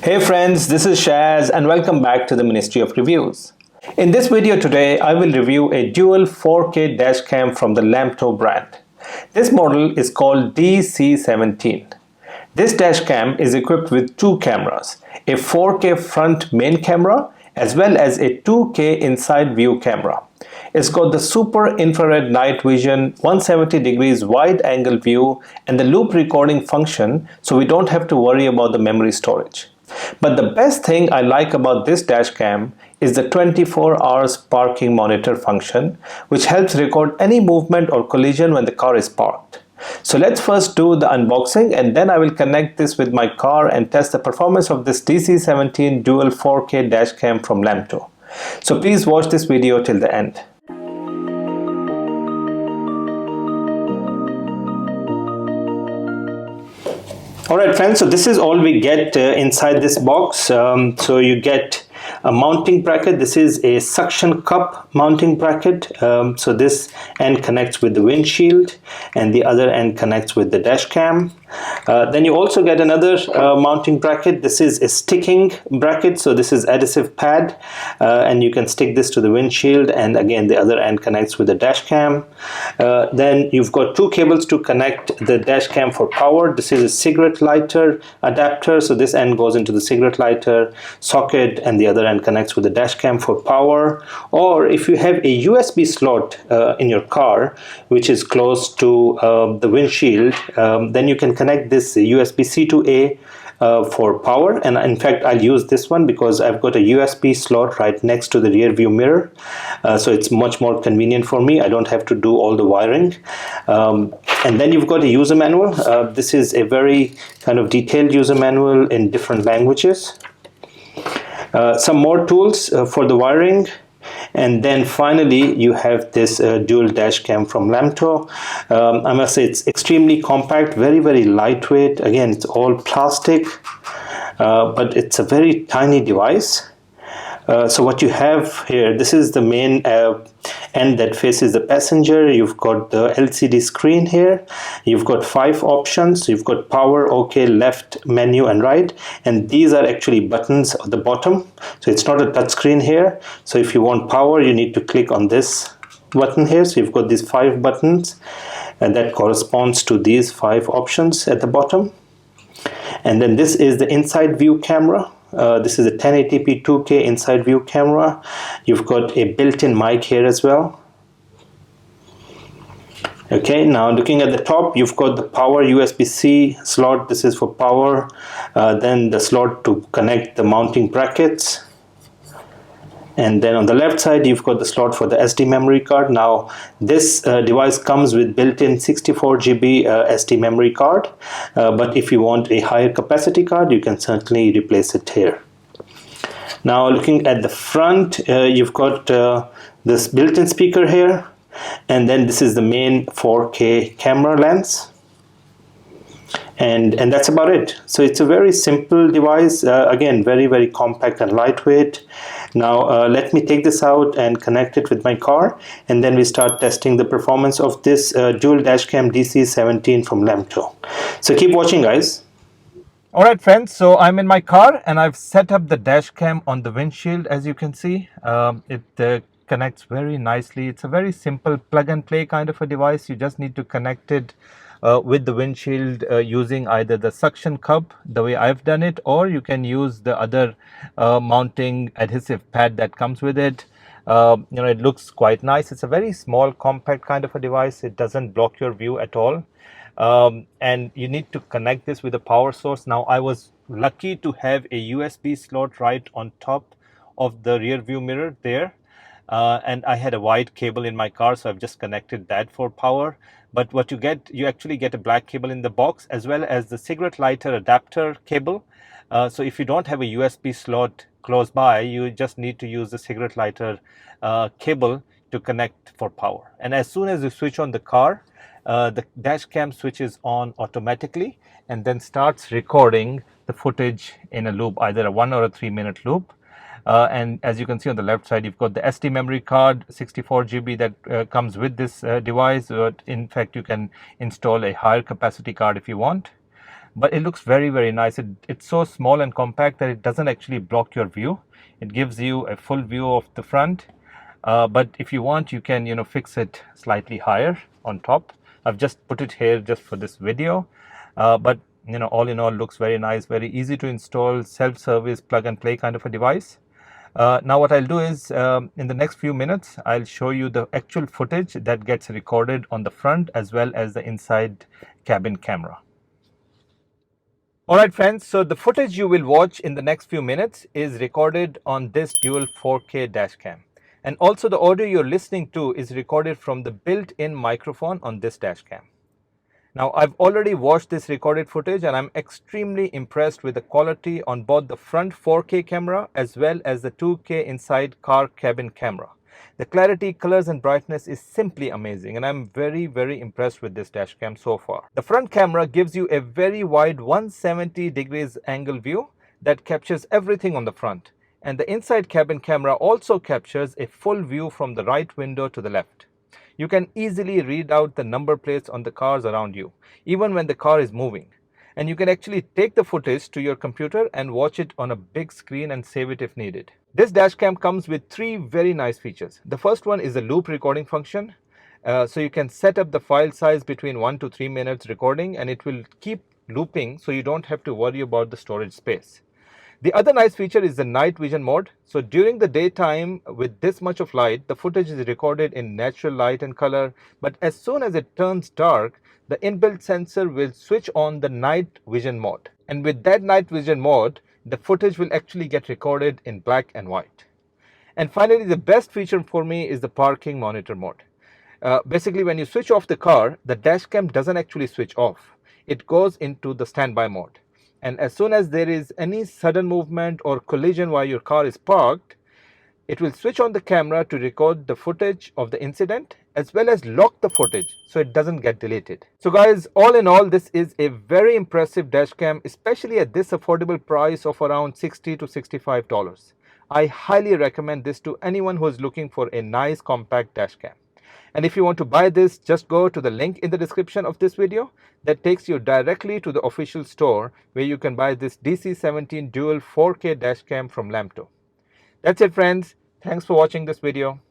Hey friends, this is Shaz and welcome back to the Ministry of Reviews. In this video today, I will review a dual 4K dashcam from the LAMTTO brand. This model is called DC17. This dashcam is equipped with two cameras, a 4K front main camera as well as a 2K inside view camera. It's got the super infrared night vision, 170 degrees wide angle view and the loop recording function, so we don't have to worry about the memory storage. But the best thing I like about this dashcam is the 24 hours parking monitor function, which helps record any movement or collision when the car is parked. So let's first do the unboxing and then I will connect this with my car and test the performance of this DC17 dual 4K dashcam from LAMTTO. So please watch this video till the end. Alright friends, so this is all we get inside this box. So you get a mounting bracket. This is a suction cup mounting bracket. So this end connects with the windshield and the other end connects with the dash cam. Then you also get another mounting bracket. This is a sticking bracket, so this is adhesive pad and you can stick this to the windshield, and again the other end connects with the dash cam. Then you've got two cables to connect the dash cam for power. This is a cigarette lighter adapter, so this end goes into the cigarette lighter socket and the other end connects with the dash cam for power. Or if you have a USB slot in your car which is close to the windshield, then you can connect this USB-C to A for power, and in fact I'll use this one because I've got a USB slot right next to the rear view mirror, so it's much more convenient for me. I don't have to do all the wiring. And then you've got a user manual. This is a very kind of detailed user manual in different languages. Some more tools for the wiring. And then finally you have this dual dash cam from LAMTTO. I must say it's extremely compact, very lightweight. Again, it's all plastic, but it's a very tiny device. So what you have here, this is the main end that faces the passenger. You've got the LCD screen here. You've got 5 options. You've got power, OK, left, menu and right, and these are actually buttons at the bottom. So it's not a touch screen here. So if you want power, you need to click on this button here. So you've got these 5 buttons and that corresponds to these 5 options at the bottom. And then this is the inside view camera. This is a 1080p 2K inside view camera. You've got a built-in mic here as well. Okay, now looking at the top, you've got the power USB-C slot. This is for power. Then the slot to connect the mounting brackets. And then on the left side, you've got the slot for the SD memory card. Now, this device comes with built-in 64 GB SD memory card. But if you want a higher capacity card, you can certainly replace it here. Now, looking at the front, you've got this built-in speaker here. And then this is the main 4K camera lens. And that's about it. So it's a very simple device, again very compact and lightweight. Now let me take this out and connect it with my car, and then we start testing the performance of this dual dashcam DC17 from LAMTTO. So keep watching, guys. Alright friends, so I'm in my car and I've set up the dashcam on the windshield. As you can see, it connects very nicely. It's a very simple plug and play kind of a device. You just need to connect it with the windshield using either the suction cup, the way I've done it, or you can use the other mounting adhesive pad that comes with it. It looks quite nice. It's a very small, compact kind of a device. It doesn't block your view at all. And you need to connect this with a power source. Now, I was lucky to have a USB slot right on top of the rear view mirror there. And I had a white cable in my car, so I've just connected that for power. But what you get, you actually get a black cable in the box as well as the cigarette lighter adapter cable. So if you don't have a USB slot close by, you just need to use the cigarette lighter cable to connect for power. And as soon as you switch on the car, the dash cam switches on automatically and then starts recording the footage in a loop, either a 1 or a 3-minute loop. And as you can see on the left side, you've got the SD memory card, 64 GB that comes with this device. In fact, you can install a higher capacity card if you want. but it looks very, very nice. It's so small and compact that it doesn't actually block your view. It gives you a full view of the front. But if you want, you can, fix it slightly higher on top. I've just put it here just for this video. But all in all, looks very nice, very easy to install, self-service, plug and play kind of a device. Now what I'll do is, in the next few minutes, I'll show you the actual footage that gets recorded on the front as well as the inside cabin camera. Alright friends, so the footage you will watch in the next few minutes is recorded on this dual 4K dashcam. And also the audio you're listening to is recorded from the built-in microphone on this dashcam. Now I've already watched this recorded footage and I'm extremely impressed with the quality on both the front 4K camera as well as the 2K inside car cabin camera. The clarity, colors and brightness is simply amazing and I'm very, very impressed with this dashcam so far. The front camera gives you a very wide 170 degrees angle view that captures everything on the front, and the inside cabin camera also captures a full view from the right window to the left. You can easily read out the number plates on the cars around you, even when the car is moving. And you can actually take the footage to your computer and watch it on a big screen and save it if needed. This dashcam comes with 3 very nice features. The first one is the loop recording function. So you can set up the file size between 1 to 3 minutes recording and it will keep looping, so you don't have to worry about the storage space. The other nice feature is the night vision mode. So during the daytime with this much of light, the footage is recorded in natural light and color, but as soon as it turns dark, the inbuilt sensor will switch on the night vision mode. And with that night vision mode, the footage will actually get recorded in black and white. And finally, the best feature for me is the parking monitor mode. Basically, when you switch off the car, the dashcam doesn't actually switch off. It goes into the standby mode. And as soon as there is any sudden movement or collision while your car is parked, it will switch on the camera to record the footage of the incident as well as lock the footage so it doesn't get deleted. So guys, all in all, this is a very impressive dashcam, especially at this affordable price of around $60 to $65. I highly recommend this to anyone who is looking for a nice compact dashcam. And if you want to buy this, just go to the link in the description of this video that takes you directly to the official store where you can buy this DC17 dual 4K dashcam from LAMTTO. That's it friends. Thanks for watching this video.